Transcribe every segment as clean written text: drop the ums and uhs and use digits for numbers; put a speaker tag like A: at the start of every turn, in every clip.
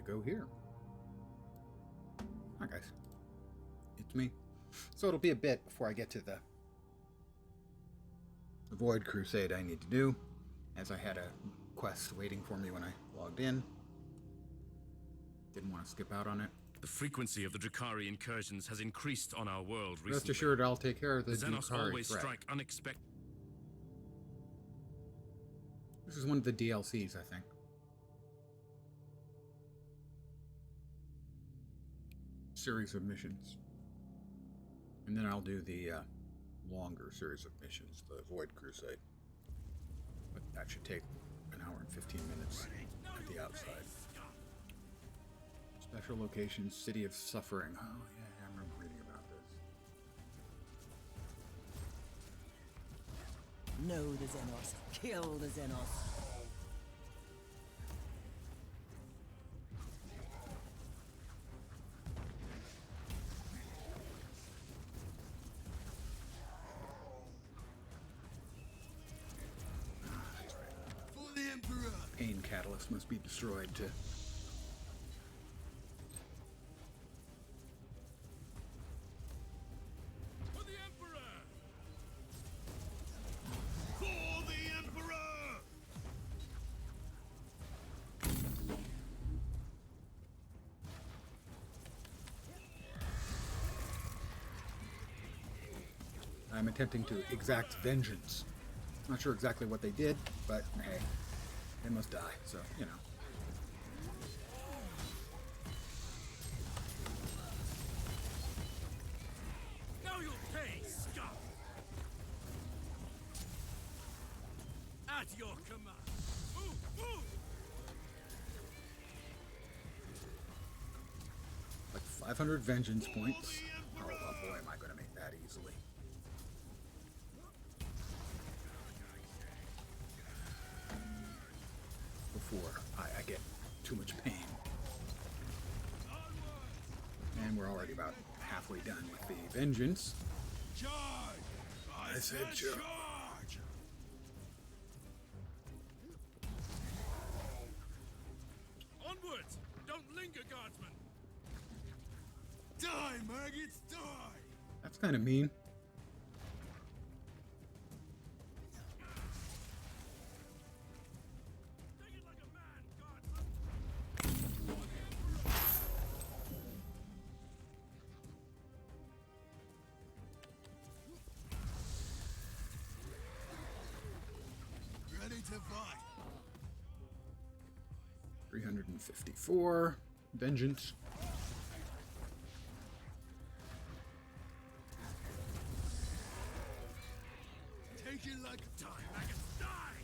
A: go here. Hi guys, it's me. So it'll be a bit before I get to the Void Crusade I need to do, as I had a quest waiting for me when I logged in. Didn't want to skip out on it.
B: The frequency of the Drukhari incursions has increased on our world recently.
A: Rest assured, I'll take care of the
B: Xenos
A: Drukhari
B: always
A: threat.
B: strike unexpected.
A: This is one of the DLCs, I think. Series of missions. And then I'll do the longer series of missions, the Void Crusade. But that should take an hour and 15 minutes at the outside. Special location, City of Suffering. Oh yeah, I remember reading about this.
C: Know the Xenos. Kill the Xenos.
D: For the Emperor!
A: Pain catalyst must be destroyed to...
B: For the Emperor!
D: For the Emperor!
A: I'm attempting to exact vengeance. Not sure exactly what they did, but hey, they must die, so, you know.
B: Now you'll pay, scum! At your command! Move, move!
A: Like 500 vengeance points. Oh, boy, am I going to make that easily. Before I get too much pain. And we're already about halfway done with the vengeance.
D: Charge!
A: I said charge.
B: Onwards! Don't linger, guardsmen!
D: Die, maggots, die!
A: That's kind of mean.
B: Take it like a man, guardsmen!
D: Ready to fight!
A: 354. Vengeance.
D: Take it like a
B: Die, maggots, die!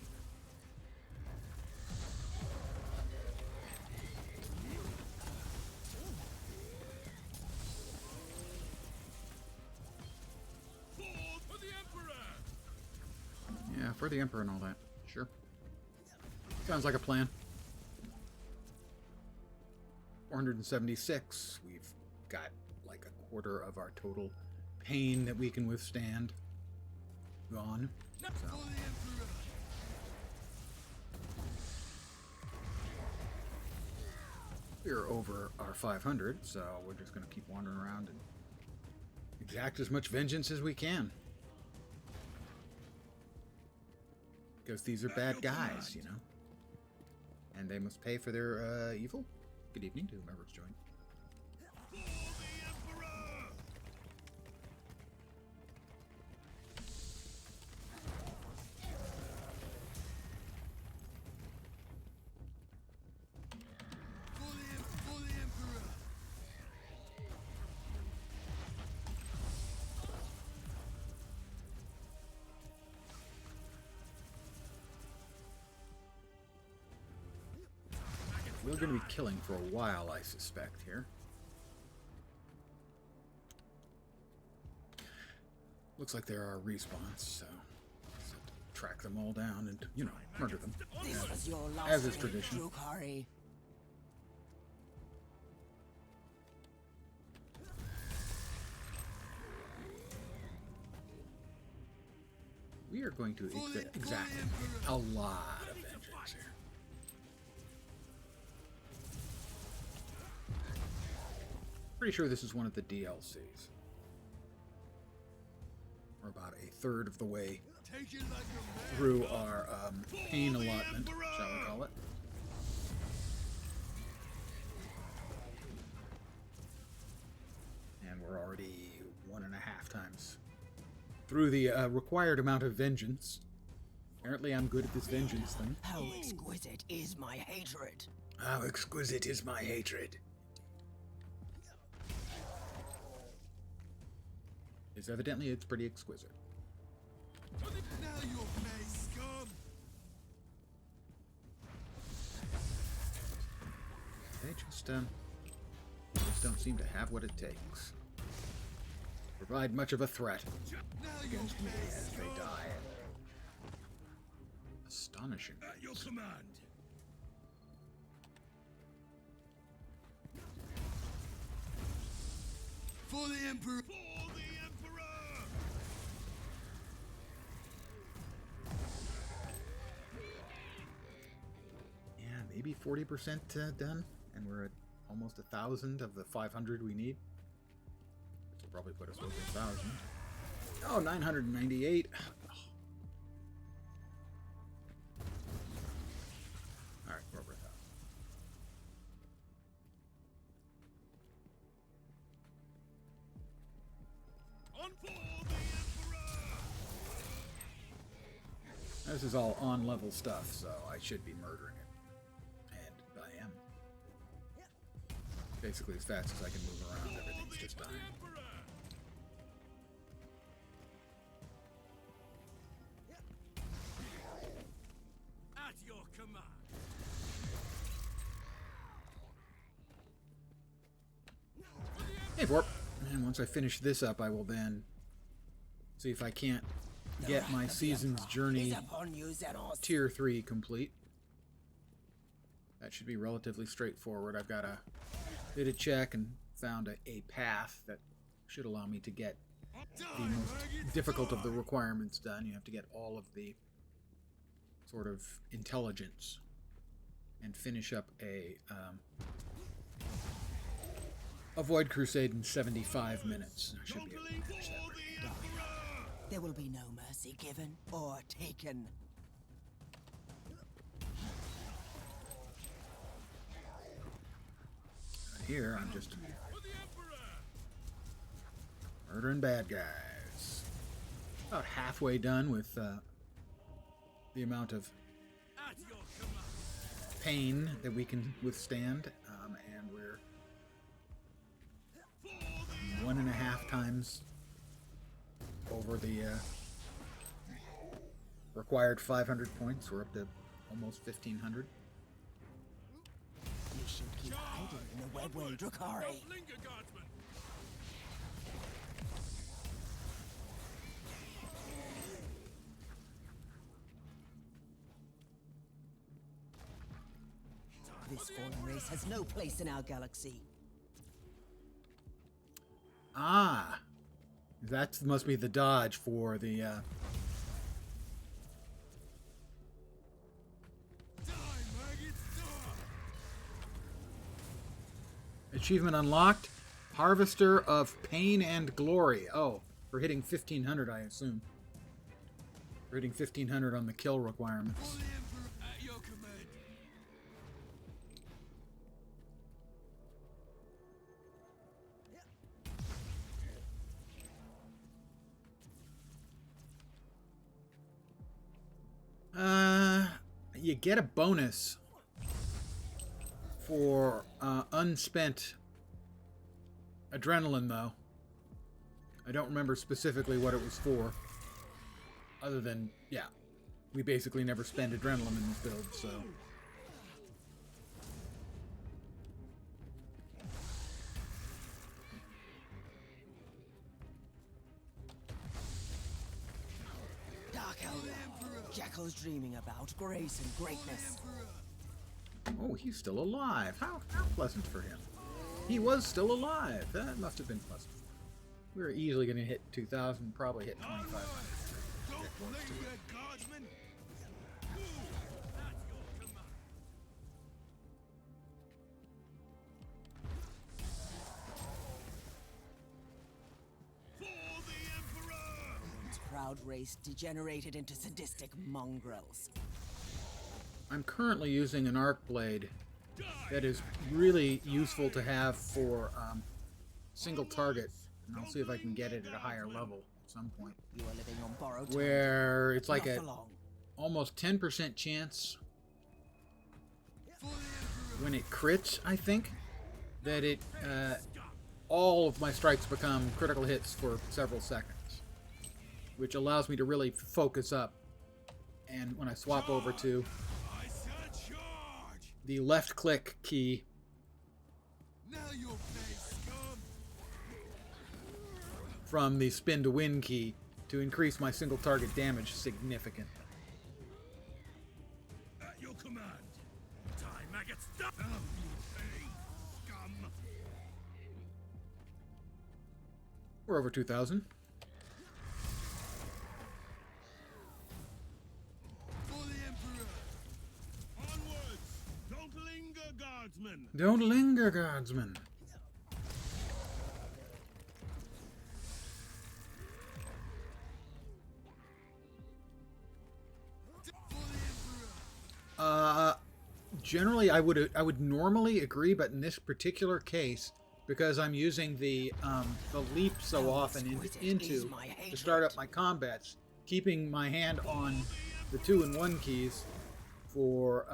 B: For the Emperor!
A: Yeah, for the Emperor and all that. Sure. Sounds like a plan. 476. We've got like a quarter of our total pain that we can withstand gone. So,
D: For the Emperor!
A: we're over our 500, so we're just going to keep wandering around and exact as much vengeance as we can. Because these are bad guys, you know. And they must pay for their evil. Good evening to whoever's joined.
D: For the Emperor! For the Emperor!
A: We're going to be killing for a while, I suspect, here. Looks like there are respawns, so let's have to track them all down and, you know, murder them.
C: This was your last
A: As is
C: day,
A: tradition.
C: Drukhari.
A: We are going to exact a lot of vengeance here. Pretty sure this is one of the DLCs. We're about a third of the way
D: Take it like a man.
A: through our pain allotment, shall we call it. And we're already 1.5 times through the required amount of vengeance. Apparently I'm good at this vengeance thing.
C: How exquisite is my hatred?
A: How exquisite is my hatred. It's pretty exquisite.
D: Now you'll pay, scum.
A: They just don't seem to have what it takes to provide much of a threat
D: Now you'll
A: against me
D: pay,
A: as they
D: scum.
A: die. Astonishing.
D: At your command. For the Emperor. For the Emperor.
A: Yeah, maybe 40% done, and we're at almost 1,000 of the 500 we need. Which will probably put us over 1,000. Oh, 998. Alright, we're over 1,000.
D: On for the Emperor.
A: This is all on-level stuff, so I should be murdering it. And I am. Basically, as fast as I can move around, everything's just dying.
D: At your command.
A: Hey, Vorp. And once I finish this up, I will then see if I can't get my season's journey
C: Is upon you, Xenos.
A: tier 3 complete. That should be relatively straightforward. I've got did a check and found a path that should allow me to get the most difficult of the requirements done. You have to get all of the sort of intelligence and finish up a Void Crusade in 75 minutes. I should be able to manage that pretty easily.
C: There will be no mercy given or taken.
A: Here, I'm just murdering bad guys. About halfway done with the amount of
D: At your command.
A: pain that we can withstand, and we're 1.5 times over the required 500 points. We're up to almost 1,500.
C: You should keep hiding in the webway, Drakari.
D: Linger guardsman.
C: This fallen race has no place in our galaxy.
A: Ah, that must be the dodge for the
D: Die, maggots, die.
A: achievement unlocked. Harvester of Pain and Glory. Oh, we're hitting 1,500, I assume. We're hitting 1,500 on the kill requirements.
D: For the Emperor. At your command.
A: You get a bonus for unspent adrenaline, though. I don't remember specifically what it was for. Other than, yeah, we basically never spend adrenaline in this build, so.
C: Dark Elder. Jackal's dreaming about grace and greatness.
A: Oh, he's still alive. How pleasant for him. He was still alive. That must have been pleasant. We were easily going to hit 2,000, probably hit 2,500.
D: Don't linger, guardsman. At your command.
C: proud race degenerated into sadistic mongrels.
A: I'm currently using an arc blade that is really useful to have for single target, and I'll see if I can get it at a higher level at some point.
C: You are living on borrowed time.
A: Where it's like
C: Not
A: a
C: for long.
A: almost 10% chance when it crits, I think, that it all of my strikes become critical hits for several seconds, which allows me to really focus up. And when I swap over to
D: I said charge!
A: the left click key,
D: Now you'll pay, scum!
A: from the spin to win key, to increase my single target damage significantly.
B: At your command. Time maggots.
D: Now you'll pay, scum!
A: We're over 2,000.
D: For the Emperor! Onwards! Don't linger, guardsmen!
A: Don't linger, guardsmen.
D: For the Emperor!
A: Generally, I would normally agree, but in this particular case, because I'm using the leap so often into to start up my combats, keeping my hand on the 2 and 1 keys for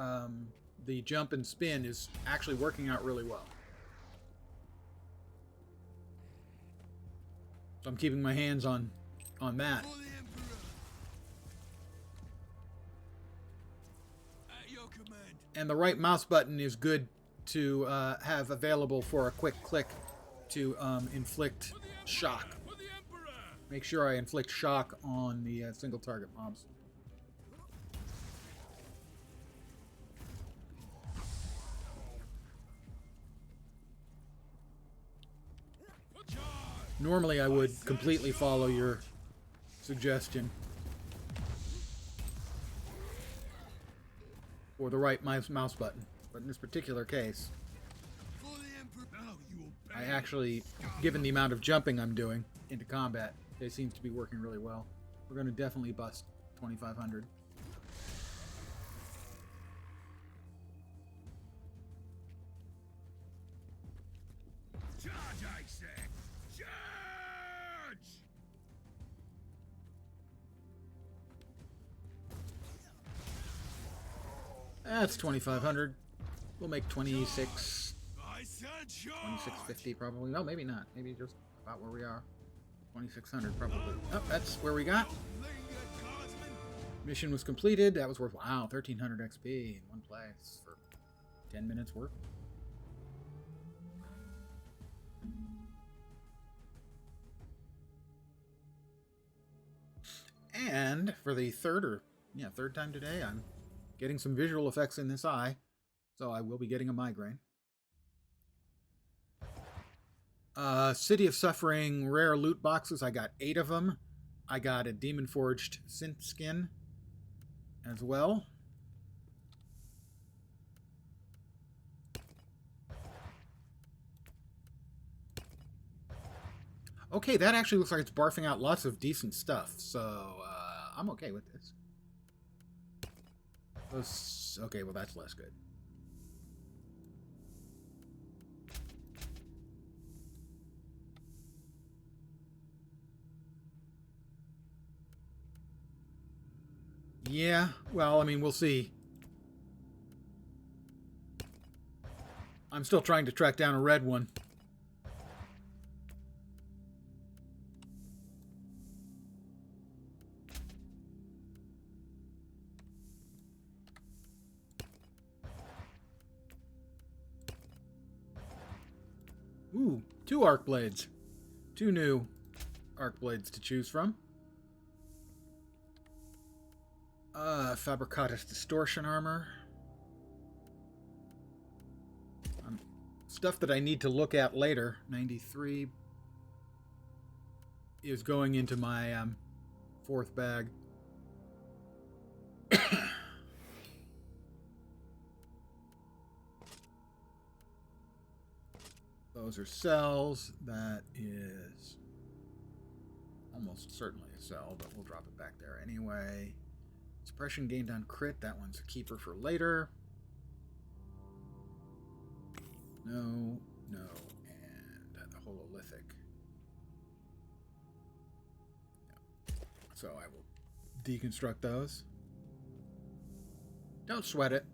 A: the jump and spin is actually working out really well. So I'm keeping my hands on that.
D: For the Emperor! At your command!
A: And the right mouse button is good to have available for a quick click to inflict shock.
B: For the Emperor.
A: Make sure I inflict shock on the single target mobs. Normally I would completely follow your suggestion. Or the right mouse button. But in this particular case,
D: For the Emperor! Now you'll
A: I
D: pay!
A: actually, given the amount of jumping I'm doing into combat, it seems to be working really well. We're going to definitely bust 2,500.
D: Charge, I say! Charge!
A: That's 2,500. We'll make 26,
D: I said charge!
A: 2650 probably. No, maybe not. Maybe just about where we are. 2,600 probably. Oh, that's where we got.
D: Linger, guardsmen!
A: Mission was completed. That was worth, wow, 1,300 XP in one place for 10 minutes work. And for the third time today, I'm getting some visual effects in this eye, so I will be getting a migraine. City of Suffering rare loot boxes. I got 8 of them. I got a Demon Forged synth skin as well. Okay, that actually looks like it's barfing out lots of decent stuff, so I'm okay with this. Okay, well that's less good. Yeah, well, I mean, we'll see. I'm still trying to track down a red one. Ooh, 2 arc blades. 2 new arc blades to choose from. Fabricatus Distortion Armor. Stuff that I need to look at later. 93 is going into my 4th bag. Those are cells. That is almost certainly a sell, but we'll drop it back there anyway. Suppression gained on crit. That one's a keeper for later. No, no, and the hololithic. Yeah. So I will deconstruct those. Don't sweat it.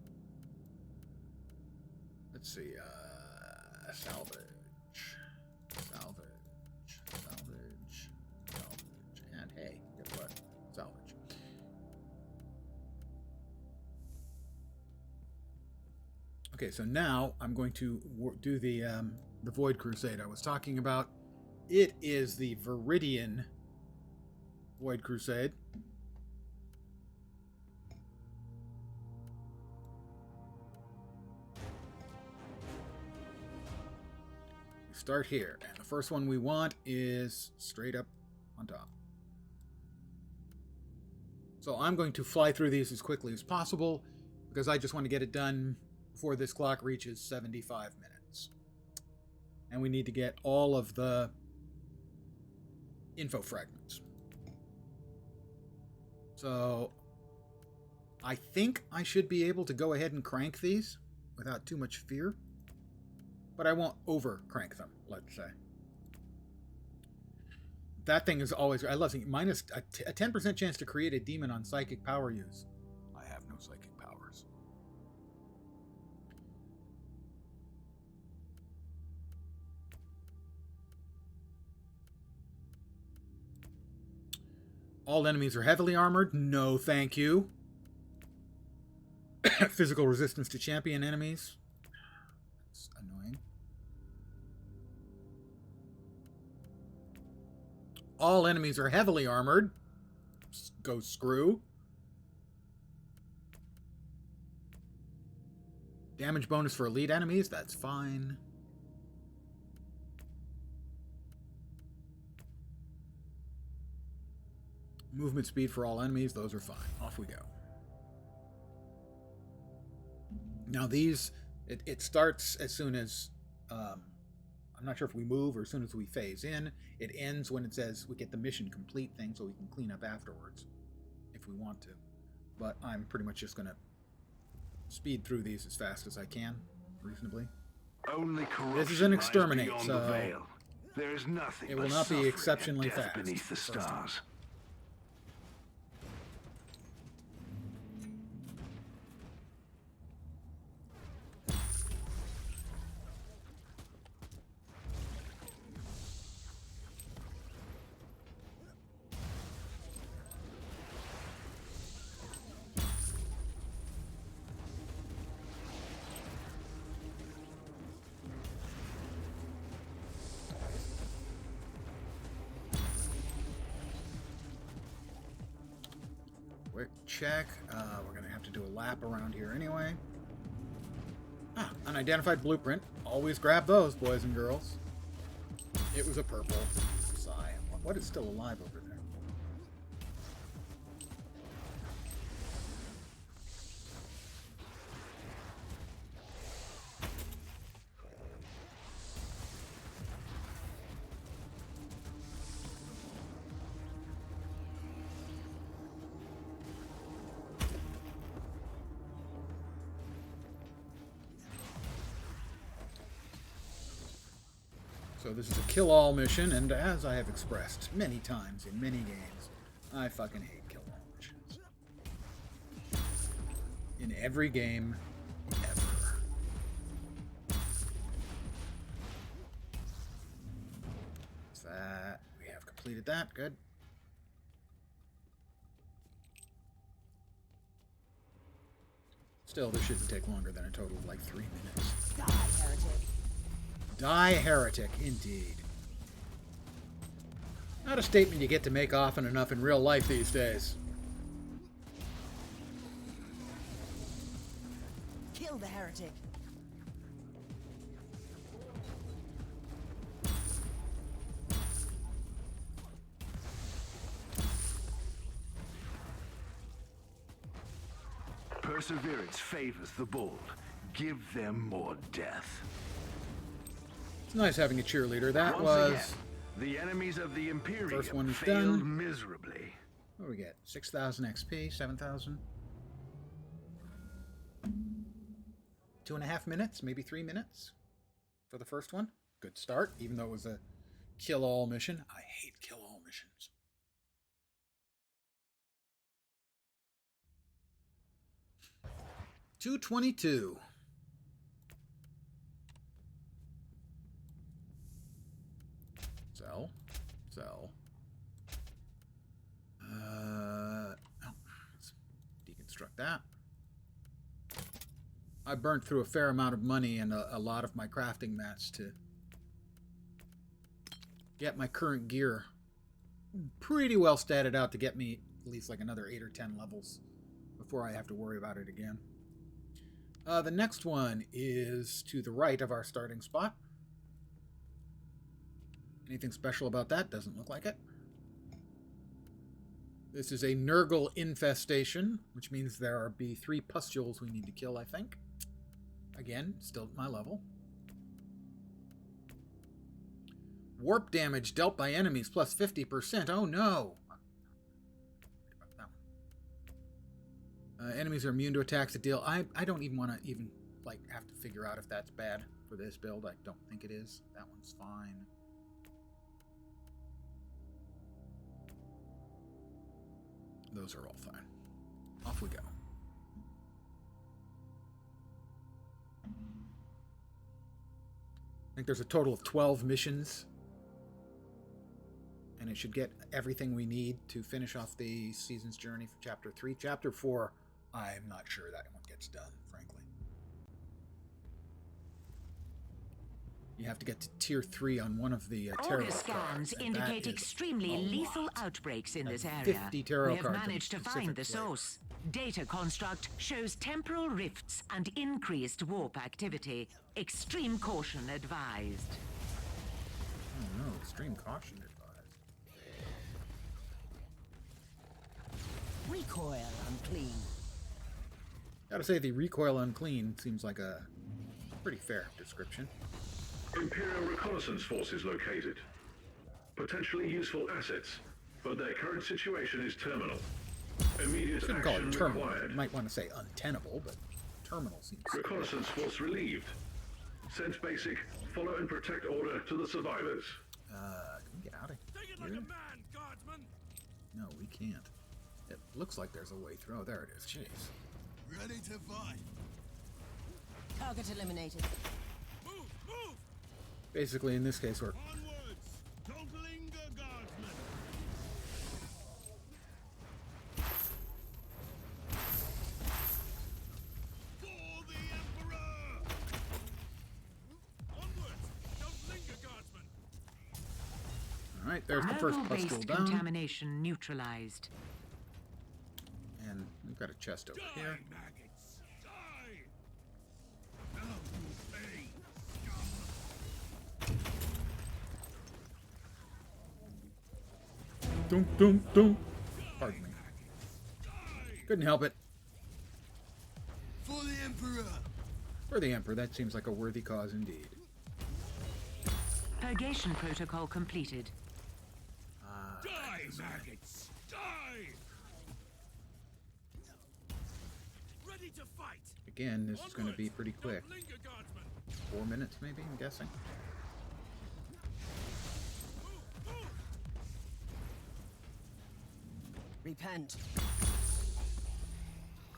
A: Let's see. Salvage. And hey, guess what? Salvage. Okay, so now I'm going to do the Void Crusade I was talking about. It is the Viridian Void Crusade. We start here, and the first one we want is straight up on top. So I'm going to fly through these as quickly as possible because I just want to get it done before this clock reaches 75 minutes. And we need to get all of the info fragments. So I think I should be able to go ahead and crank these without too much fear. But I won't over crank them, let's say. That thing is always... I love seeing minus a 10% chance to create a demon on psychic power use. I have no psychic powers. All enemies are heavily armored. No, thank you. Physical resistance to champion enemies. That's annoying. All enemies are heavily armored. Go screw. Damage bonus for elite enemies. That's fine. Movement speed for all enemies. Those are fine. Off we go. Now these, it starts as soon as, I'm not sure if we move or as soon as we phase in. It ends when it says we get the mission complete thing so we can clean up afterwards if we want to. But I'm pretty much just going to speed through these as fast as I can, reasonably.
E: Only
A: this is an exterminate, so
E: the veil. There is nothing
A: it will not be exceptionally fast.
E: Beneath the stars.
A: Quick check. We're going to have to do a lap around here anyway. Ah, unidentified blueprint. Always grab those, boys and girls. It was a purple. Sigh. What is still alive over there? So this is a kill-all mission, and as I have expressed many times in many games, I fucking hate kill-all missions. In every game, ever. So that, we have completed that, good. Still, this shouldn't take longer than a total of like 3 minutes.
C: Die, heretic.
A: Die heretic, indeed. Not a statement you get to make often enough in real life these days.
C: Kill the heretic.
E: Perseverance favors the bold. Give them more death.
A: It's nice having a cheerleader. That
E: Once
A: was
E: again, The enemies of the Imperium
A: First one is
E: failed
A: done.
E: miserably.
A: What do we get? 6,000 XP, 7,000. 2.5 minutes, maybe 3 minutes for the first one. Good start, even though it was a kill-all mission. I hate kill-all missions. $222. Sell. Sell. Let's deconstruct that. I burnt through a fair amount of money and a lot of my crafting mats to get my current gear pretty well statted out to get me at least like another 8 or 10 levels before I have to worry about it again. The next one is to the right of our starting spot. Anything special about that? Doesn't look like it. This is a Nurgle infestation, which means there are B3 pustules we need to kill, I think. Again, still at my level. Warp damage dealt by enemies plus 50%. Oh no! Enemies are immune to attacks that deal. I don't even want to like have to figure out if that's bad for this build. I don't think it is. That one's fine. Those are all fine. Off we go. I think there's a total of 12 missions. And it should get everything we need to finish off the season's journey for Chapter 3. Chapter 4, I'm not sure that one gets done, frankly. You have to get to Tier 3 on one of the tarot
F: August
A: cards.
F: scans
A: And
F: indicate
A: that is
F: extremely
A: a
F: lethal
A: lot.
F: outbreaks in this
A: And
F: area.
A: 50 tarot
F: We have
A: cards in
F: managed to
A: specific
F: find the
A: flavor.
F: source. Data construct shows temporal rifts and increased warp activity. Extreme caution advised.
A: Oh no, extreme caution advised.
C: Recoil unclean.
A: Gotta say, the recoil unclean seems like a pretty fair description.
G: Imperial reconnaissance forces located. Potentially useful assets, but their current situation is terminal. Immediate
A: Shouldn't call
G: action
A: it terminal.
G: required.
A: You might want to say untenable, but terminal seems.
G: Reconnaissance force relieved. Sense basic. Follow and protect order to the survivors.
A: Can we get out of
D: Take it
A: here?
D: like a man, guardsman.
A: No, we can't. It looks like there's a way through. Oh, there it is. Jeez.
D: Ready to fight.
C: Target eliminated.
D: Move, move.
A: Basically, in this case, we're
D: Onwards. Totaling the guardsman. For the Emperor. Onwards. Totaling the guardsman.
A: all right. There's the first pustule
F: Nurgle-based
A: down,
F: contamination neutralized.
A: and we've got a chest over
D: Die,
A: here.
D: maggots. Die. Now you pay, scum.
A: Dum dum dum. Pardon me. Couldn't help it.
D: For the Emperor.
A: For the Emperor, that seems like a worthy cause indeed.
F: Purgation protocol completed.
D: Die, maggots. Die. Ready to fight.
A: Again, this is going to be pretty quick.
D: Don't linger, guardsman.
A: 4 minutes, maybe. I'm guessing.
D: Move, move.
C: Repent.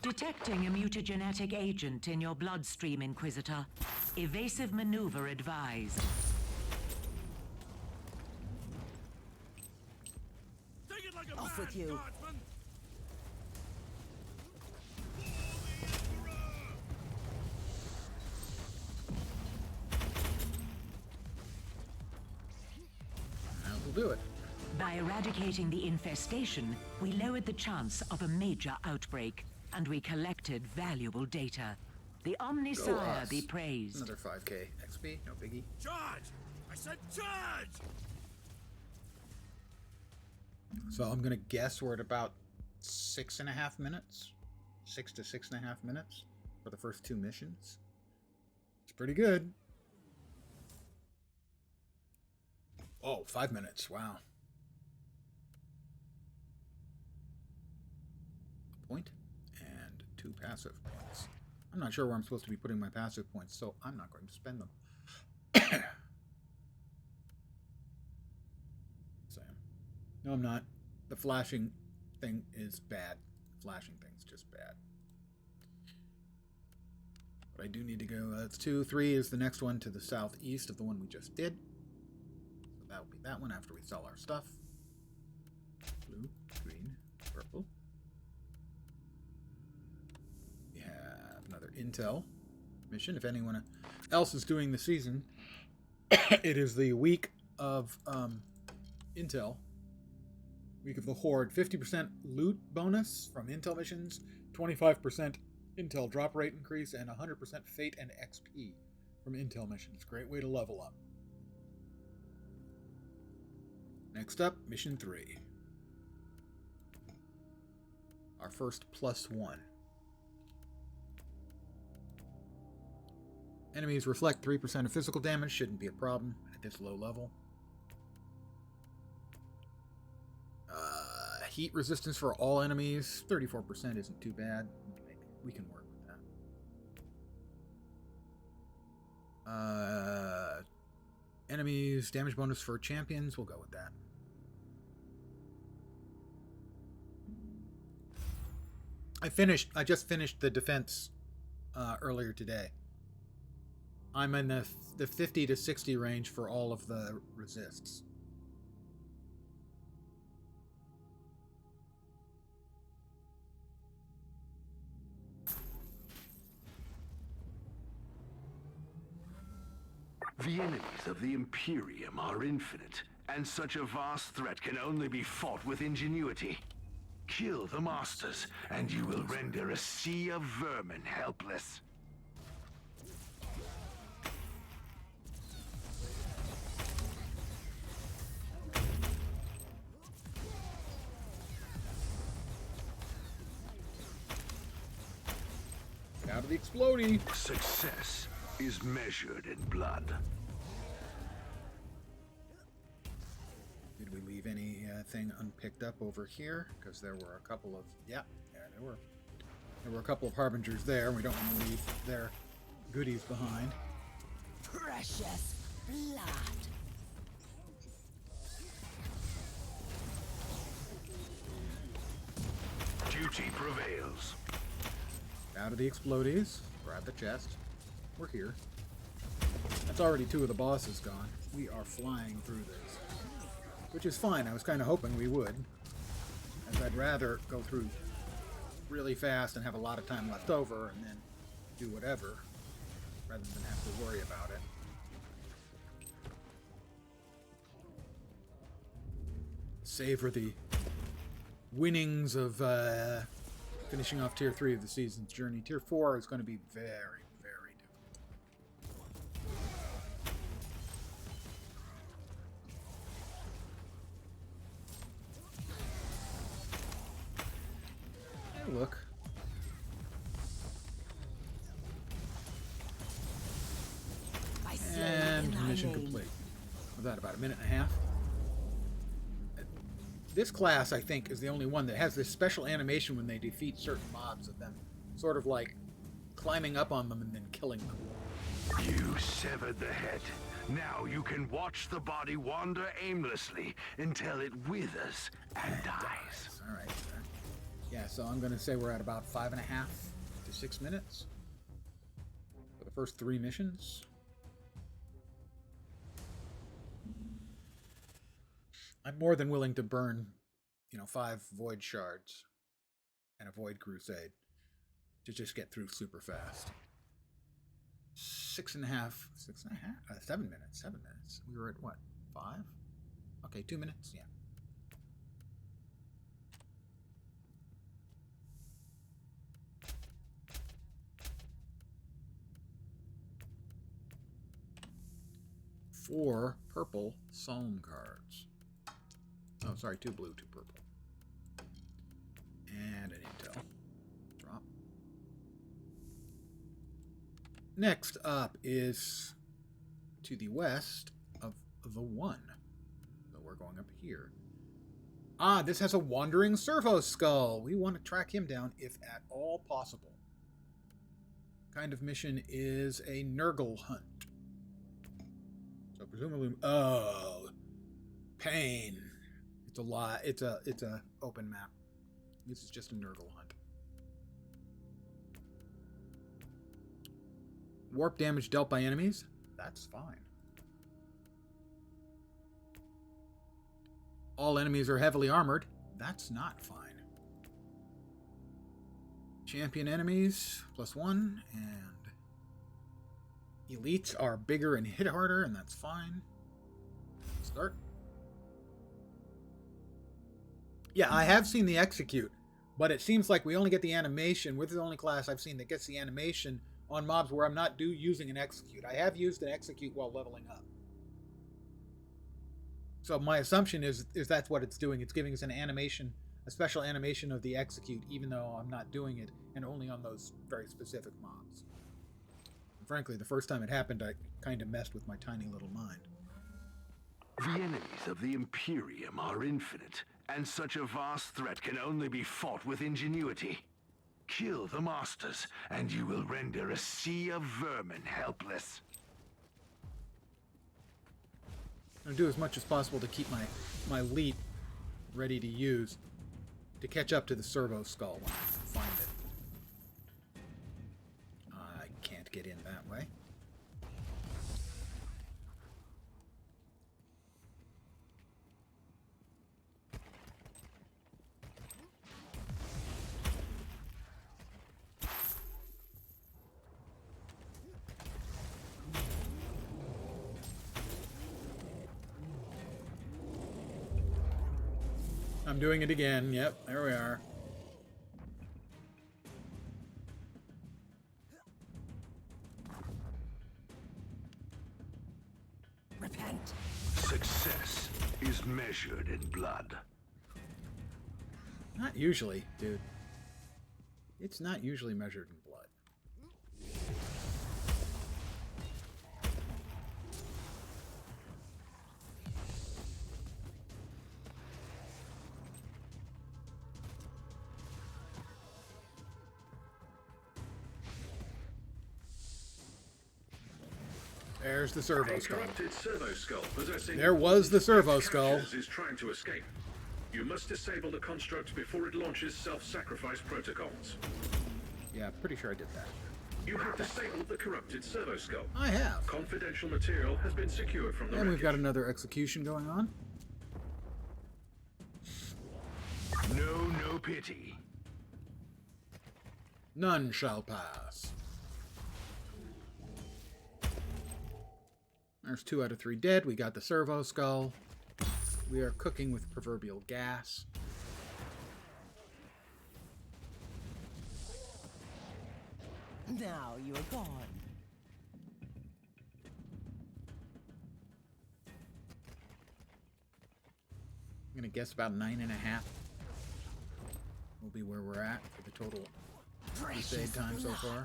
F: Detecting a mutagenetic agent in your bloodstream, Inquisitor. Evasive maneuver advised.
D: Take it like a
C: Off
D: man,
C: with you.
D: guardsman.
A: That'll do it.
F: By eradicating the infestation, we lowered the chance of a major outbreak, and we collected valuable data. The
A: Go
F: Omnisire
A: us.
F: be praised.
A: Another 5k XP, no biggie.
D: Charge! I said charge!
A: So I'm gonna guess we're at about 6.5 minutes, 6 to 6.5 minutes for the first 2 missions. It's pretty good. Oh, 5 minutes. Wow. A point and 2 passive points. I'm not sure where I'm supposed to be putting my passive points, so I'm not going to spend them. Sam. No, I'm not. The flashing thing is bad. Flashing thing's just bad. But I do need to go. That's 2. 3 is the next one to the southeast of the one we just did. So that will be that one after we sell our stuff. Blue, green, purple. We have another intel mission. If anyone else is doing the season, it is the week of intel. Week of the Horde. 50% loot bonus from intel missions, 25% intel drop rate increase, and 100% fate and XP from intel missions. Great way to level up. Next up, mission 3. Our first +1. Enemies reflect 3% of physical damage. Shouldn't be a problem at this low level. Heat resistance for all enemies. 34% isn't too bad. We can work with that. Enemies, damage bonus for champions. We'll go with that. I just finished the defense earlier today. I'm in the 50 to 60 range for all of the resists.
E: The enemies of the Imperium are infinite, and such a vast threat can only be fought with ingenuity. Kill the Masters, and you will render a sea of vermin helpless.
A: Out of the exploding.
E: Success is measured in blood.
A: Did we leave anything unpicked up over here? Because there were a couple of... Yeah, there were. There were a couple of harbingers there. We don't want to leave their goodies behind.
C: Precious blood.
E: Duty prevails.
A: Out of the explodies. Grab the chest. We're here. That's already 2 of the bosses gone. We are flying through this. Which is fine. I was kind of hoping we would. As I'd rather go through really fast and have a lot of time left over and then do whatever, rather than have to worry about it. Savor the winnings of finishing off Tier 3 of the season's journey. Tier 4 is going to be very, very difficult. Hey, look. And mission complete. Was that about a minute and a half? This class, I think, is the only one that has this special animation when they defeat certain mobs of them. Sort of like climbing up on them and then killing them.
E: You severed the head. Now you can watch the body wander aimlessly until it withers and dies.
A: All right. Yeah, so I'm going to say we're at about 5.5 to 6 minutes for the first 3 missions. I'm more than willing to burn, 5 void shards and a void crusade to just get through super fast. 7 minutes. 7 minutes. We were at what? 5? Okay, 2 minutes. Yeah. Four purple psalm cards. Oh, sorry, 2 blue, 2 purple. And an intel. Drop. Next up is to the west of the 1. we're going up here. Ah, this has a wandering servo skull. We want to track him down if at all possible. Kind of mission is a Nurgle hunt. So presumably, oh, pain. It's a lot. It's a open map. This is just a Nurgle hunt. Warp damage dealt by enemies. That's fine. All enemies are heavily armored. That's not fine. Champion enemies, +1, and elites are bigger and hit harder, and that's fine. Start. Yeah, I have seen the execute, but it seems like we only get the animation. We're the only class I've seen that gets the animation on mobs where I'm not using an execute. I have used an execute while leveling up. So my assumption is that's what it's doing. It's giving us an animation, a special animation of the execute, even though I'm not doing it, and only on those very specific mobs. And frankly, the first time it happened, I kind of messed with my tiny little mind.
E: The enemies of the Imperium are infinite, and such a vast threat can only be fought with ingenuity. Kill the Masters, and you will render a sea of vermin helpless.
A: I'm going to do as much as possible to keep my elite ready to use to catch up to the servo skull when I find it. I can't get in that way. I'm doing it again. Yep, there we are.
C: Repent.
E: Success is measured in blood.
A: Not usually, dude. It's not usually measured in blood. There's the servo
G: A
A: skull.
G: corrupted servo skull possessing
A: There was the servo skull.
G: captures is trying to escape. You must disable the construct before it launches self-sacrifice protocols.
A: Yeah, pretty sure I did that.
G: You have disabled the corrupted servo skull.
A: I have.
G: Confidential material has been secured from the
A: And we've got
G: wreckage.
A: another execution going on.
E: No pity.
A: None shall pass. There's 2 out of 3 dead. We got the servo skull. We are cooking with proverbial gas.
C: Now you are gone.
A: I'm going to guess about 9.5 will be where we're at for the total crusade time so far.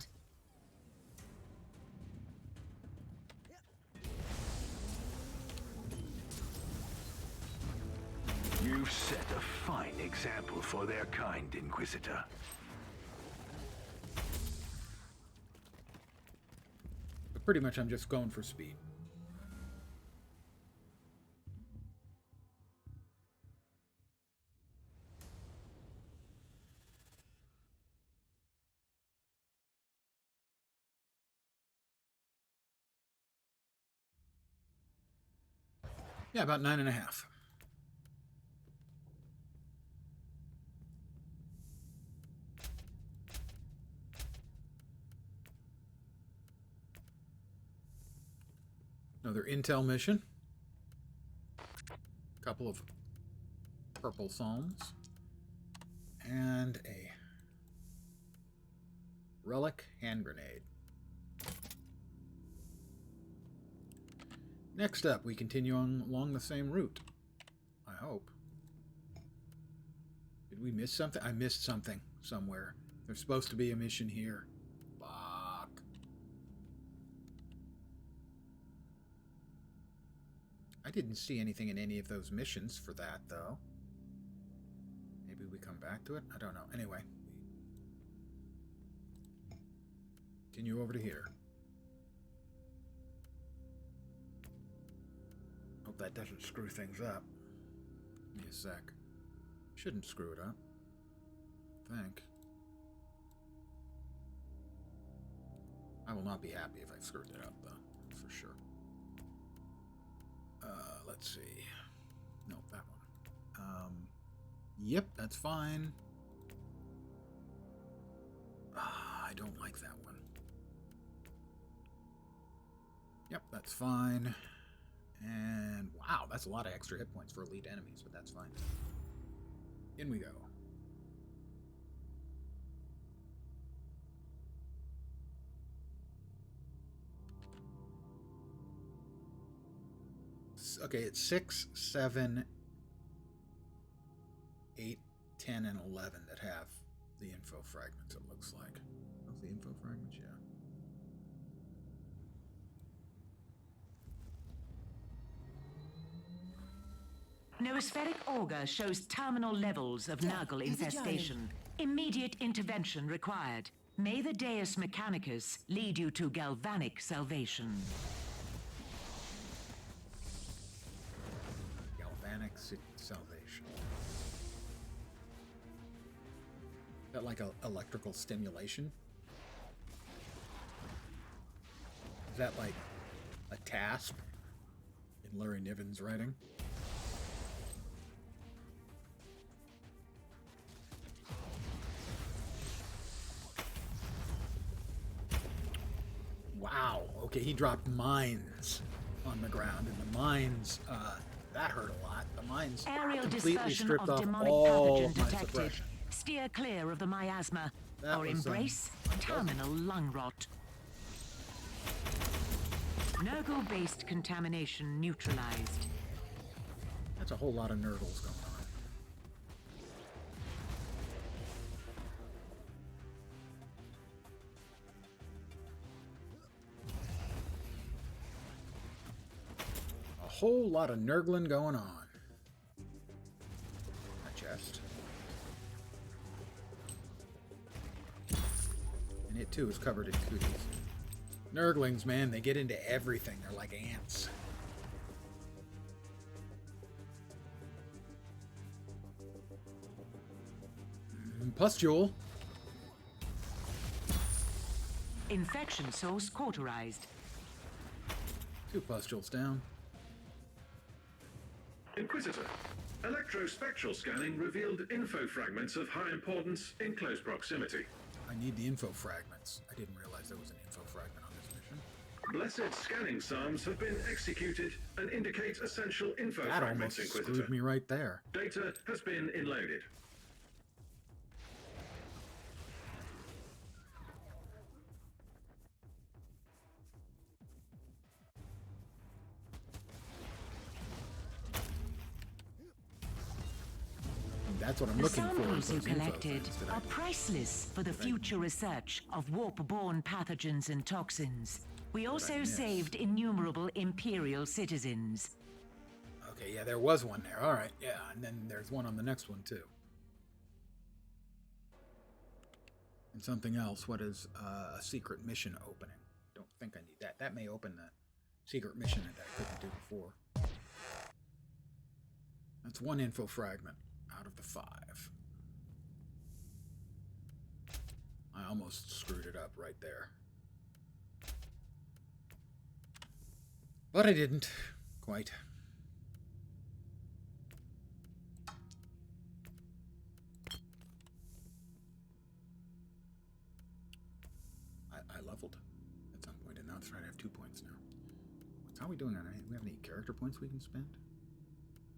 E: You've set a fine example for their kind, Inquisitor.
A: But pretty much I'm just going for speed. Yeah, about 9.5. Another intel mission. A couple of purple psalms. And a relic hand grenade. Next up, we continue on along the same route. I hope. Did we miss something? I missed something somewhere. There's supposed to be a mission here. Fuck. I I didn't see anything in any of those missions for that, though. Maybe we come back to it? I don't know. Anyway. Continue over to here. Hope that doesn't screw things up. Give me a sec. Shouldn't screw it up. I think. I will not be happy if I screwed it up, though. That's for sure. Let's see. Nope, that one. Yep, that's fine. I don't like that one. Yep, that's fine. And wow, that's a lot of extra hit points for elite enemies, but that's fine. In we go. Okay, it's 6, 7, 8, 10, and 11 that have the info fragments, it looks like. Oh, the info fragments, yeah.
F: Noospheric auger shows terminal levels of Nurgle infestation. Immediate intervention required. May the Deus Mechanicus lead you to galvanic salvation.
A: Galvanic salvation. Is that like a electrical stimulation? Is that like a task in Larry Niven's writing? Wow. Okay, he dropped mines on the ground, and the mines, that hurt a lot. The mines
F: Aerial
A: completely
F: dispersion
A: stripped
F: of
A: off
F: demonic
A: all
F: pathogen
A: of my
F: detected.
A: suppression.
F: Steer clear of the miasma
A: That
F: or
A: was,
F: embrace terminal lung rot. Nurgle-based contamination neutralized.
A: That's a whole lot of nurdles going on. A whole lot of nurgling going on. A chest. And it too is covered in cooties. Nurglings, man, they get into everything. They're like ants. Pustule.
F: Infection source cauterized.
A: 2 pustules down.
G: Inquisitor, electrospectral scanning revealed info fragments of high importance in close proximity.
A: I need the info fragments. I didn't realize there was an info fragment on this mission.
G: Blessed scanning psalms have been executed and indicate essential info
A: That
G: fragments,
A: almost
G: Inquisitor.
A: screwed me right there.
G: Data has been enloaded.
A: That's what I'm
F: The
A: looking for.
F: samples
A: is
F: you
A: those info
F: collected
A: things that I
F: are
A: can-
F: priceless for the future research of warp-borne pathogens and toxins. We also
A: miss?
F: saved innumerable Imperial citizens.
A: Okay, yeah, there was one there. All right, yeah, and then there's one on the next one too. And something else. What is a secret mission opening? Don't think I need that. That may open the secret mission that I couldn't do before. That's 1 info fragment out of the 5. I almost screwed it up right there. But I didn't. Quite. I leveled at some point, and now that's right, I have 2 points now. How are we doing on it? Do we have any character points we can spend?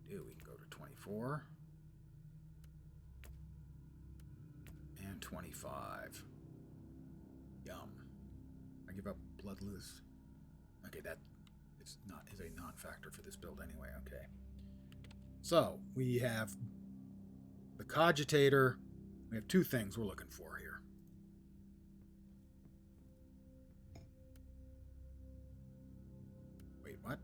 A: We can go to 24. And 25. Yum. I give up Bloodless. Okay, that is a non-factor for this build anyway, okay. So, we have the Cogitator. We have 2 things we're looking for here. Wait, what?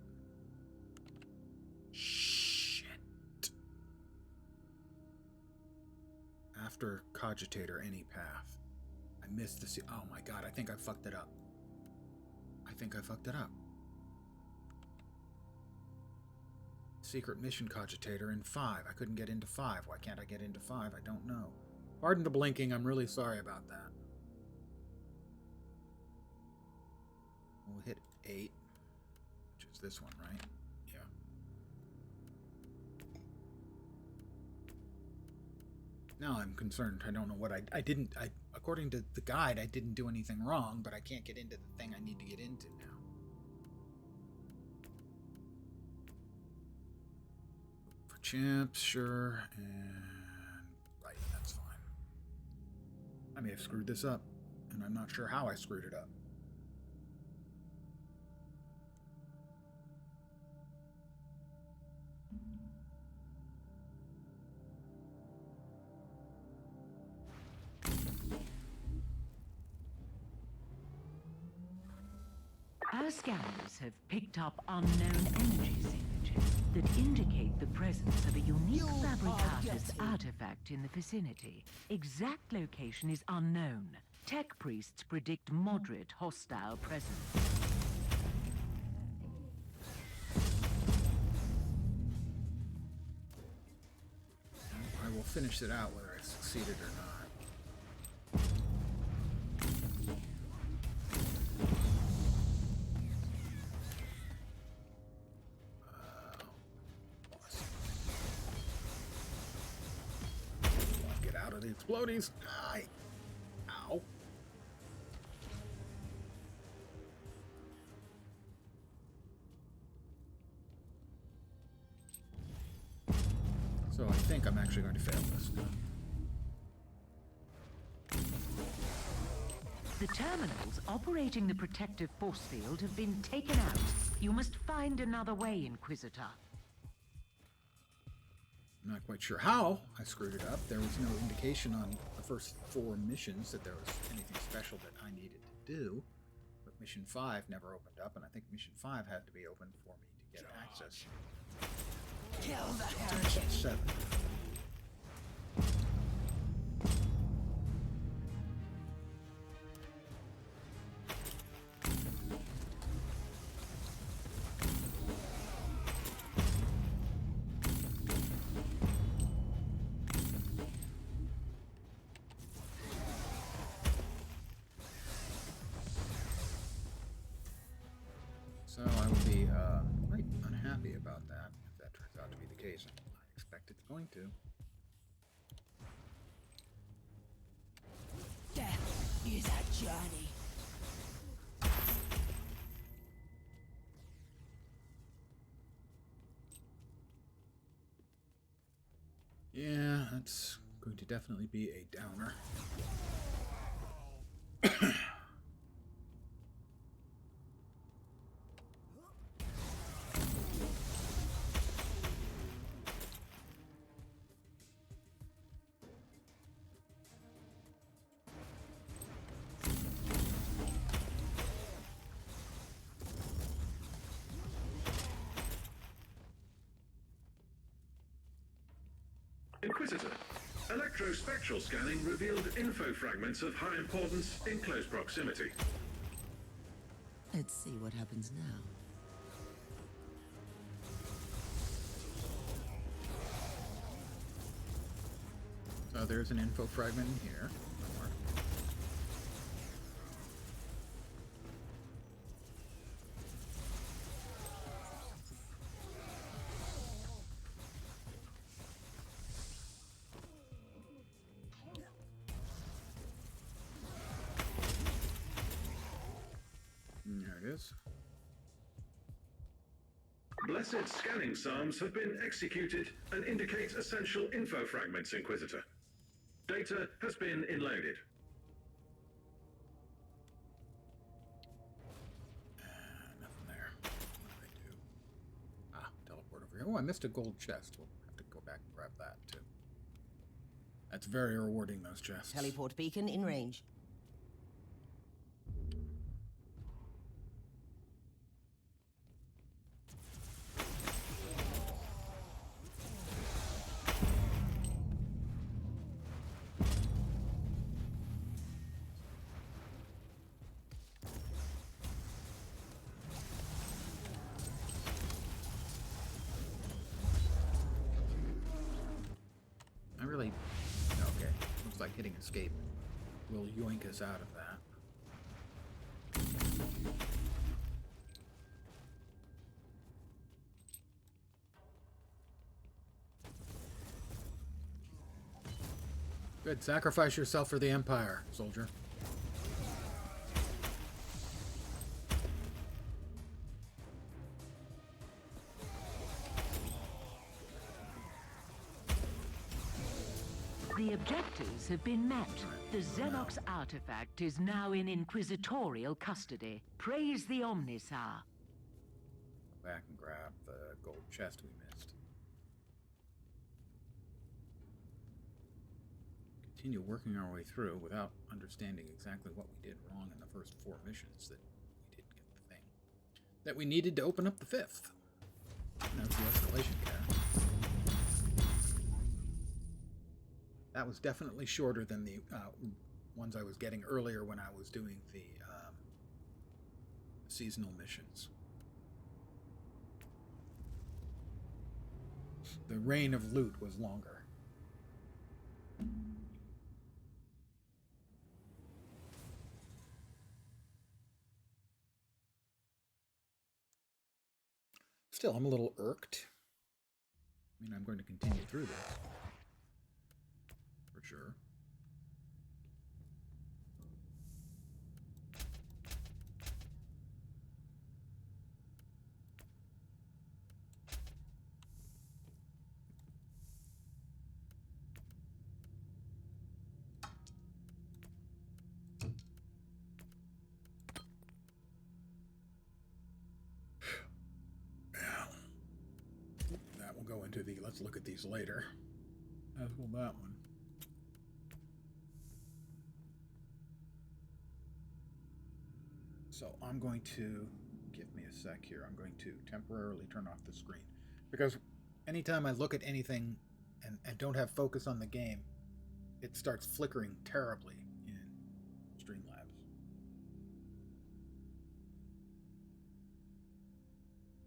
A: after Cogitator any path. I missed the... Oh my god, I think I fucked it up. Secret mission Cogitator in 5. I couldn't get into 5. Why can't I get into 5? I don't know. Pardon the blinking, I'm really sorry about that. We'll hit 8, which is this one, right? Yeah. Now I'm concerned. I don't know what I didn't... according to the guide, I didn't do anything wrong, but I can't get into the thing I need to get into now. For champs, sure, and... Right, that's fine. I may have screwed this up, and I'm not sure how I screwed it up.
F: Our scanners have picked up unknown energy signatures that indicate the presence of a unique Fabricatus artifact in the vicinity. Exact location is unknown. Tech priests predict moderate hostile presence.
A: I will finish it out whether I succeeded or not. Get out of the explodies. Ow. So I think I'm actually going to fail this.
F: The terminals operating the protective force field have been taken out. You must find another way, Inquisitor.
A: I'm not quite sure how I screwed it up. There was no indication on the first 4 missions that there was anything special that I needed to do. But Mission 5 never opened up, and I think Mission 5 had to be open for me to get access.
C: Kill the heretic.
A: 7. So I would be quite unhappy about that if that turns out to be the case. I expect it's going to.
C: Death is a journey.
A: Yeah, that's going to definitely be a downer.
G: Inquisitor, electrospectral scanning revealed info fragments of high importance in close proximity.
C: Let's see what happens now.
A: So there's an info fragment in here. There it is.
G: Blessed scanning psalms have been executed and indicate essential info fragments, Inquisitor. Data has been inloaded.
A: Nothing there. What do I do? Teleport over here. Oh, I missed a gold chest. We'll have to go back and grab that too. That's very rewarding, those chests.
C: Teleport beacon in range.
A: escape will yoink us out of that. Good. Sacrifice yourself for the Empire, soldier.
F: The objectives have been met. The Xenox artifact is now in inquisitorial custody. Praise the Omnisar.
A: Go back and grab the gold chest we missed. Continue working our way through without understanding exactly what we did wrong in the first 4 missions that we didn't get the thing that we needed to open up the 5th. And that's the Escalation cat. That was definitely shorter than the ones I was getting earlier when I was doing the seasonal missions. The reign of loot was longer. Still, I'm a little irked. I mean, I'm going to continue through this. For sure. That will go into the let's look at these later. As will that one. So I'm going to, give me a sec here, I'm going to temporarily turn off the screen. Because anytime I look at anything and don't have focus on the game, it starts flickering terribly in Streamlabs.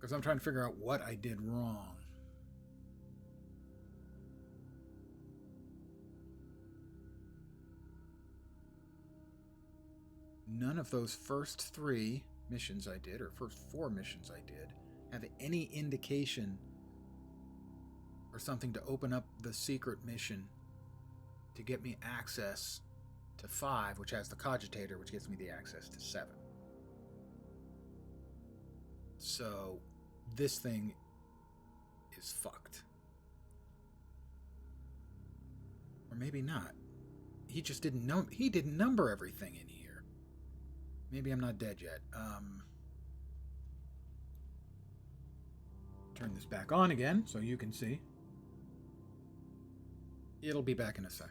A: Because I'm trying to figure out what I did wrong. None of those first 3 missions I did, or first 4 missions I did, have any indication or something to open up the secret mission to get me access to 5, which has the cogitator, which gets me the access to 7. So this thing is fucked. Or maybe not. He just didn't know. He didn't number everything in here. Maybe I'm not dead yet. Turn this back on again so you can see. It'll be back in a sec.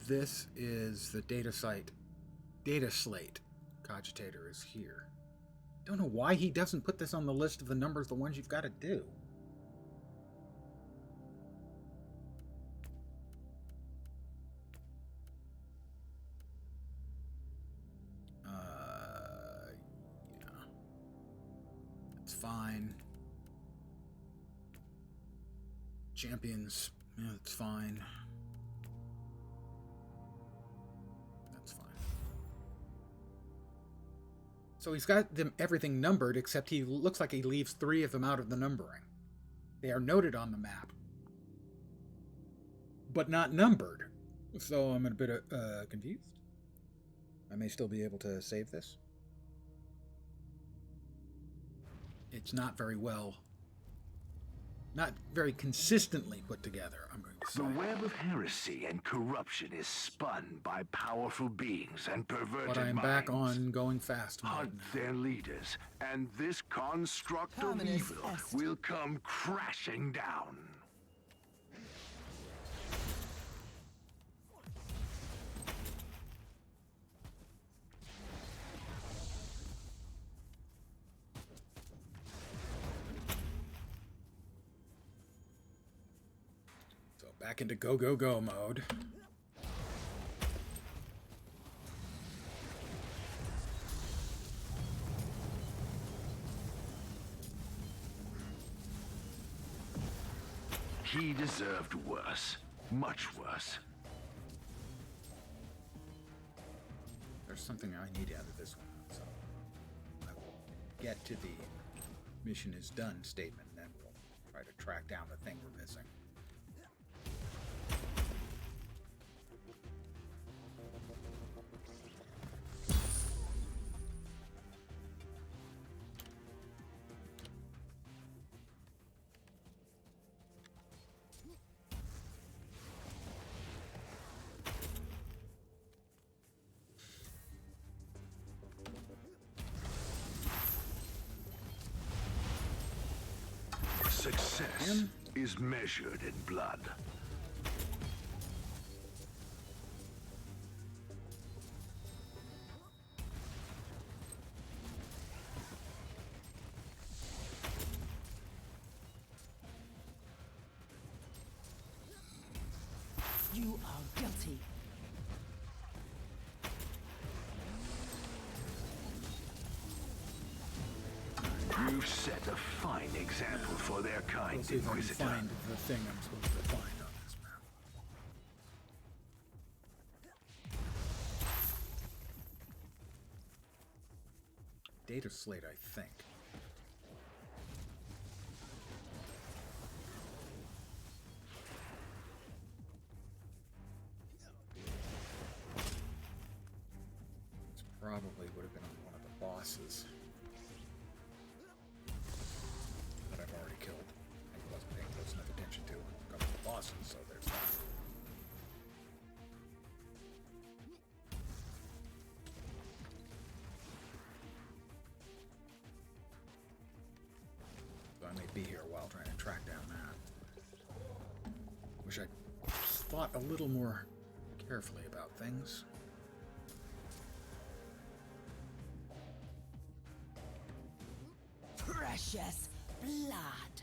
A: This is the data slate. Cogitator is here. Don't know why he doesn't put this on the list of the numbers, the ones you've got to do. Fine. Champions, yeah, that's fine. That's fine. So he's got them everything numbered, except he looks like he leaves 3 of them out of the numbering. They are noted on the map, but not numbered. So I'm a bit confused. I may still be able to save this. It's not very well, not very consistently put together, I'm going to say.
E: The web of heresy and corruption is spun by powerful beings and perverted
A: But I'm
E: minds.
A: back on going fast mode
E: Hunt
A: now.
E: their leaders, and this construct of
C: Terminus
E: evil
C: est.
E: will come crashing down.
A: So back into go, go, go mode.
E: He deserved worse. Much worse.
A: There's something I need out of this one, so I will get to the mission is done statement, and then we'll try to track down the thing we're missing.
E: Success is measured in blood.
C: You are guilty.
E: You've set a fine example for their kind,
A: Let's see if I can
E: Inquisitor.
A: find the thing I'm supposed to find on this map. Data slate, I think. This probably would have been on one of the bosses that I've already killed. I wasn't paying close enough attention to a couple of bosses, so there's that. So I may be here a while trying to track down that. Wish I thought a little more carefully about things.
C: Precious blood.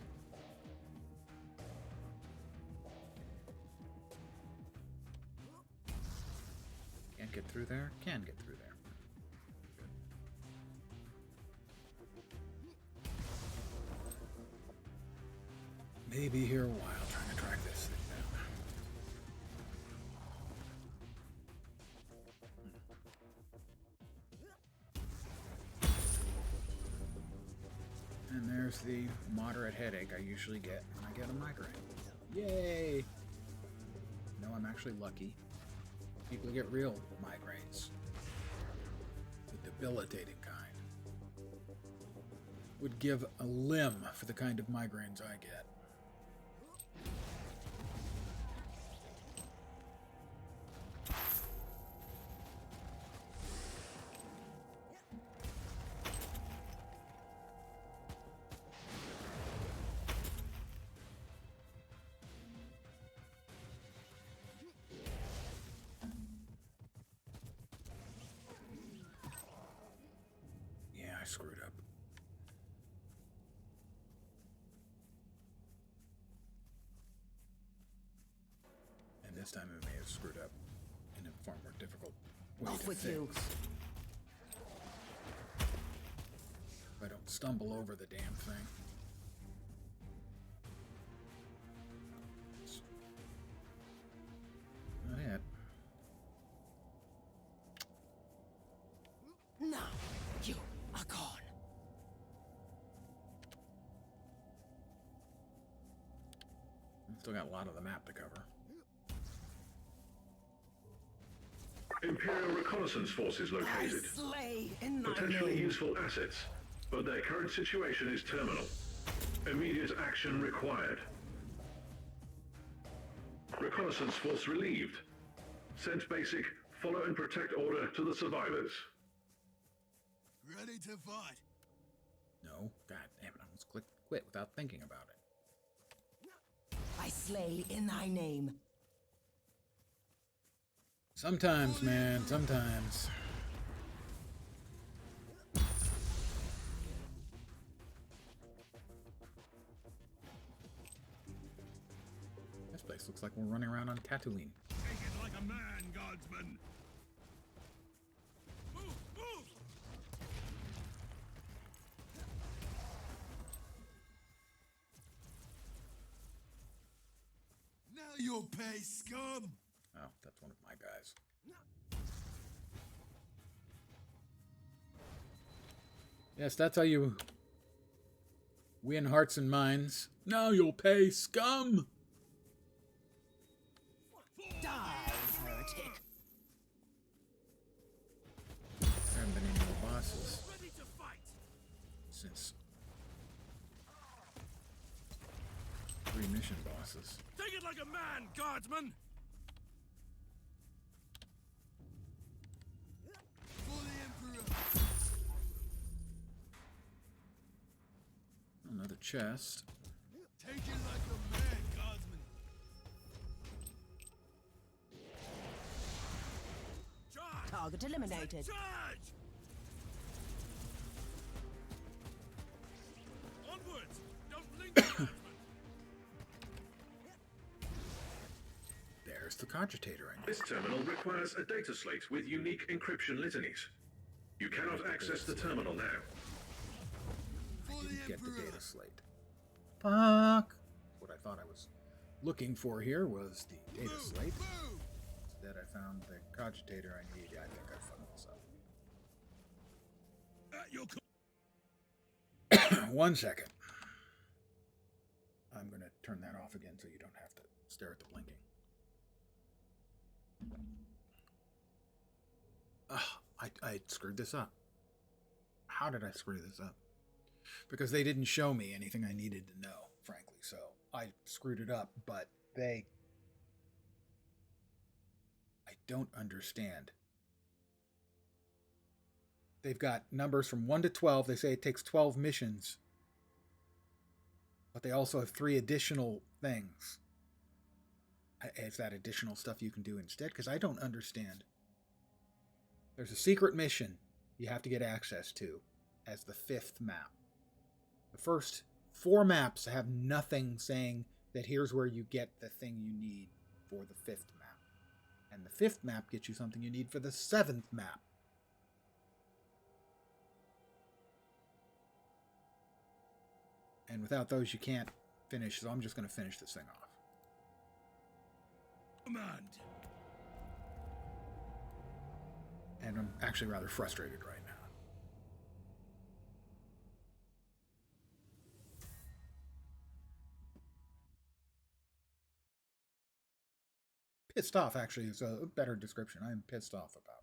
A: Can't get through there? Can get through there. Maybe here a while trying to track this thing down. And there's the moderate headache I usually get when I get a migraine. Yay! No, I'm actually lucky. People who get real migraines, the debilitating kind, would give a limb for the kind of migraines I get. Yeah, I screwed up. And this time I may have screwed up in a far more difficult way
C: Off
A: to
C: with
A: fix.
C: you.
A: If I don't stumble over the damn thing. It's not it.
C: Now you are gone.
A: I've still got a lot of the map to cover.
G: Imperial reconnaissance forces
C: I
G: located.
C: slay in thy
G: Potentially
C: name.
G: useful assets, but their current situation is terminal. Immediate action required. Reconnaissance force relieved. Sent basic, follow and protect order to the survivors.
D: Ready to fight.
A: No, god damn it, I almost quit without thinking about it.
C: I slay in thy name.
A: Sometimes, man, sometimes. This place looks like we're running around on Tatooine.
D: Take it like a man, guardsman. Move, move. You'll pay, scum!
A: Oh, that's one of my guys. Yes, that's how you win hearts and minds. Now you'll pay, scum!
C: Die, heretic.
A: There haven't been any more bosses since 3 mission bosses.
B: Take it like a man, guardsman!
D: For the Emperor!
A: Another chest.
D: Take it like a man, guardsman!
B: Charge!
C: Target eliminated.
B: Charge! Onwards! Don't linger, guardsman!
A: There's the cogitator I need.
G: This terminal requires a data slate with unique encryption litanies. You cannot access the terminal now.
D: For the
A: Didn't get the
D: Emperor!
A: data slate. Fuck! What I thought I was looking for here was the data slate.
D: Move!
A: Instead I found the cogitator I need. Yeah, I think I fucked this
D: At your
A: up. 1 second. I'm going to turn that off again so you don't have to stare at the blinking. I screwed this up. How did I screw this up? Because they didn't show me anything I needed to know, frankly. So I screwed it up, but I don't understand. They've got numbers from 1 to 12. They say it takes 12 missions. But they also have 3 additional things. Is that additional stuff you can do instead? Because I don't understand. There's a secret mission you have to get access to as the 5th map. The first 4 maps have nothing saying that here's where you get the thing you need for the 5th map. And the 5th map gets you something you need for the 7th map. And without those, you can't finish, so I'm just going to finish this thing off.
D: command!
A: And I'm actually rather frustrated right now. Pissed off, actually, is a better description. I'm pissed off about it.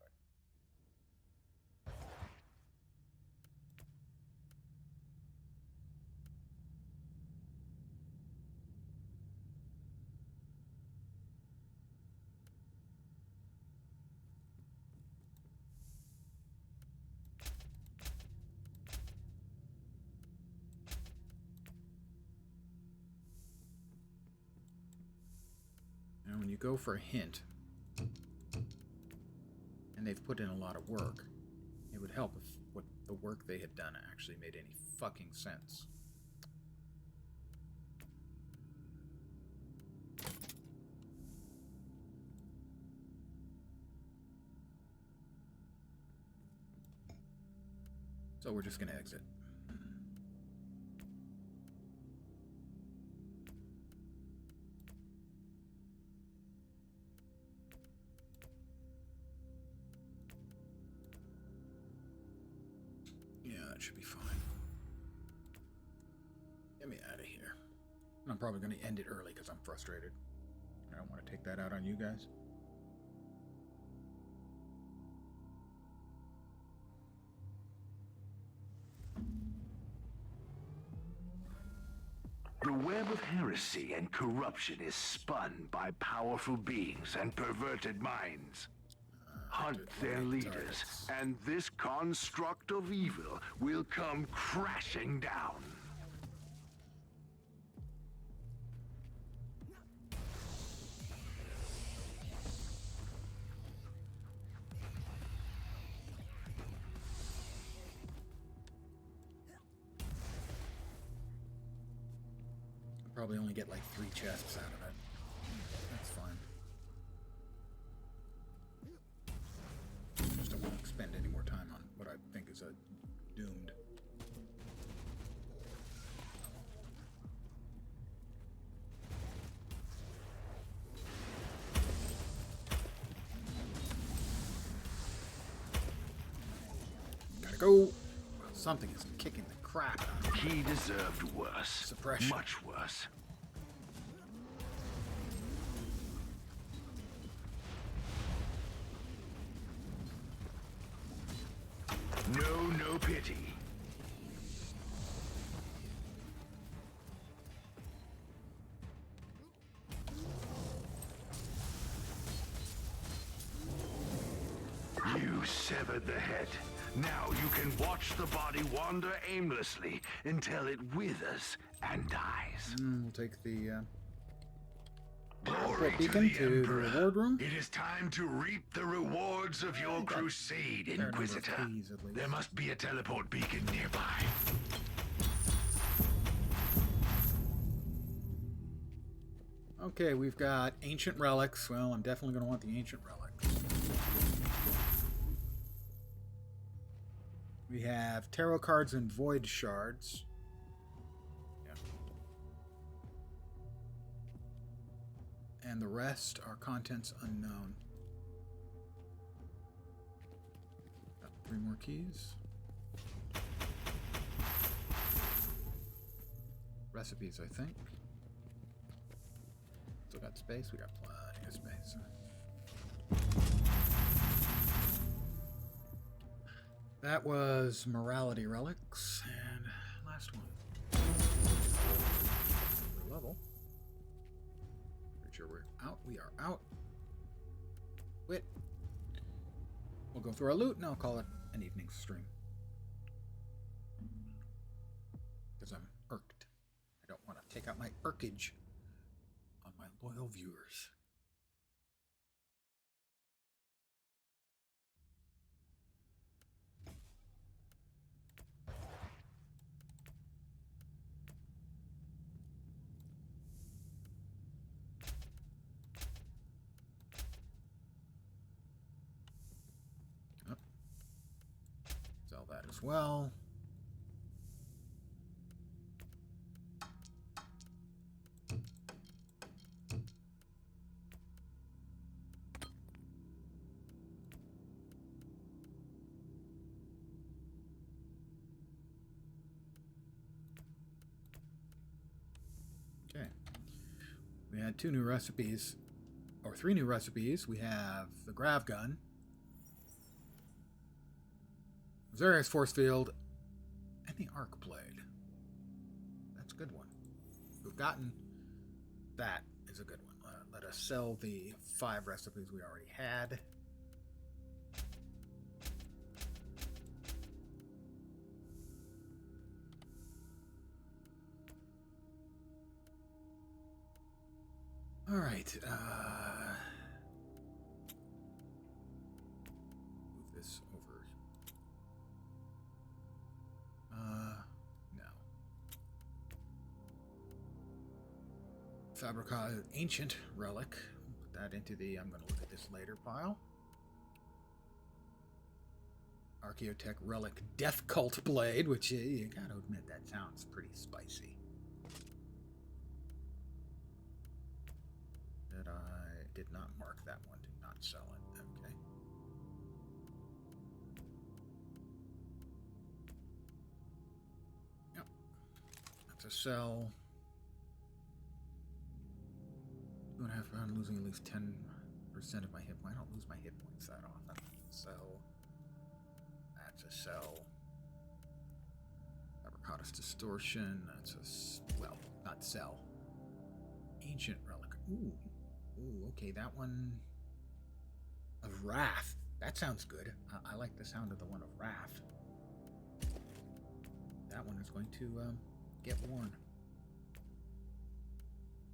A: Now, when you go for a hint, and they've put in a lot of work, it would help if what the work they had done actually made any fucking sense. So we're just going to exit. Yeah, that should be fine. Get me out of here. And I'm probably going to end it early because I'm frustrated. I don't want to take that out on you guys.
E: The web of heresy and corruption is spun by powerful beings and perverted minds. Hunt their leaders, and this construct of evil will come crashing down.
A: I'll probably only get like 3 chests out of it. That's fine. Just don't want to spend any more time on what I think is a doomed. I go. Well, something is kicking the crap out of me.
E: He deserved worse.
A: Suppression.
E: Much worse. No pity. You severed the head. Now you can watch the body wander aimlessly until it withers and dies.
A: We'll take the
E: Glory to
A: beacon
E: the
A: to the
E: Emperor.
A: reward room.
E: It is time to reap the rewards of your crusade,
A: fair number of
E: Inquisitor.
A: keys, at least.
E: There must be a teleport beacon nearby.
A: Okay, we've got ancient relics. Well, I'm definitely going to want the ancient relics. We have tarot cards and void shards. Yeah. And the rest are contents unknown. Got 3 more keys. Recipes, I think. Still got space? We got plenty of space. That was morality relics, and last one. We're level. Pretty sure we're out. We are out. Quit. We'll go through our loot, and I'll call it an evening stream. Because I'm irked. I don't want to take out my irkage on my loyal viewers. Sell that as well. Okay. We had 2 new recipes, or 3 new recipes. We have the grav gun, Zarius force field, and the arc blade. That's a good one. We've gotten that is a good one. Let us sell the 5 recipes we already had. All right. Move this over. No. Fabrica ancient relic. Put that into the I'm going to look at this later pile. Archaeotech relic death cult blade, which you got to admit that sounds pretty spicy. I did not mark that one. Did not sell it. Okay. Yep. That's a sell. 2.5 round, losing at least 10% of my hit points. I don't lose my hit points that often. Sell. That's a sell. Fabricatus distortion. That's a well, not sell. Ancient relic. Ooh. Ooh, okay, that one of Wrath. That sounds good. I like the sound of the one of Wrath. That one is going to get worn.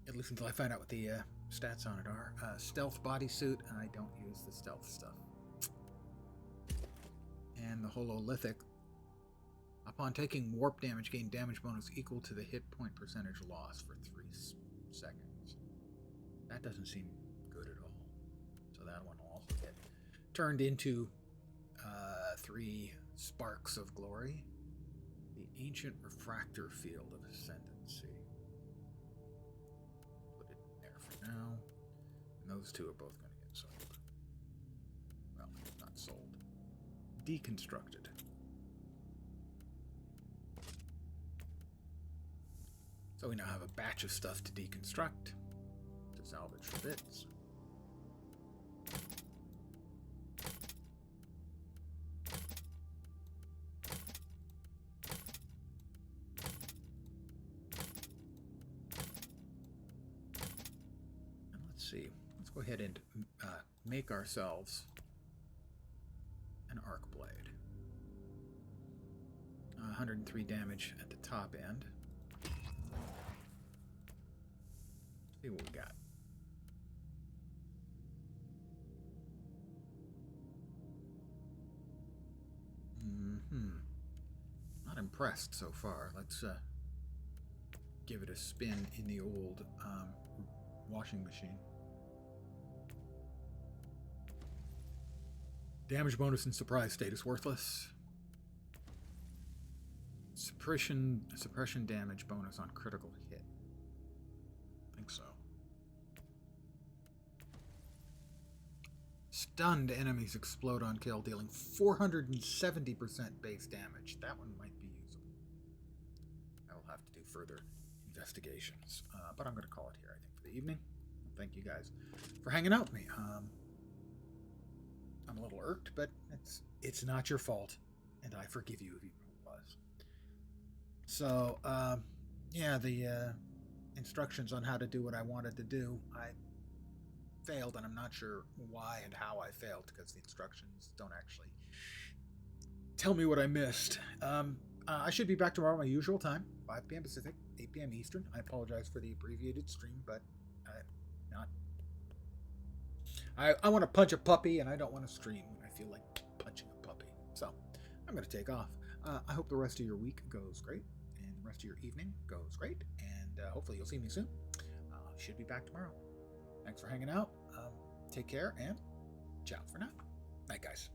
A: At least until I find out what the stats on it are. Stealth bodysuit. I don't use the stealth stuff. And the Hololithic. Upon taking warp damage, gain damage bonus equal to the hit point percentage loss for 3 seconds. That doesn't seem good at all. So that one will also get turned into 3 sparks of glory. The ancient refractor field of ascendancy. Put it there for now. And those 2 are both going to get sold. Well, not sold. Deconstructed. So we now have a batch of stuff to deconstruct, to salvage for bits. And let's see. Let's go ahead and make ourselves an arc blade. 103 damage at the top end. See what we got. Not impressed so far. Let's give it a spin in the old washing machine. Damage bonus and surprise status worthless. Suppression damage bonus on critical hit. I think so. Stunned enemies explode on kill, dealing 470% base damage. That one might be usable. I will have to do further investigations. But I'm going to call it here, I think, for the evening. Thank you guys for hanging out with me. I'm a little irked, but it's not your fault, and I forgive you if it was. So, yeah, the instructions on how to do what I wanted to do, I failed, and I'm not sure why and how I failed, because the instructions don't actually tell me what I missed. I should be back tomorrow at my usual time, 5 p.m. Pacific, 8 p.m. Eastern. I apologize for the abbreviated stream, but I want to punch a puppy, and I don't want to stream when I feel like punching a puppy. So I'm going to take off. I hope the rest of your week goes great, and the rest of your evening goes great, and hopefully you'll see me soon. Should be back tomorrow. Thanks for hanging out. Take care, and ciao for now. Night, guys.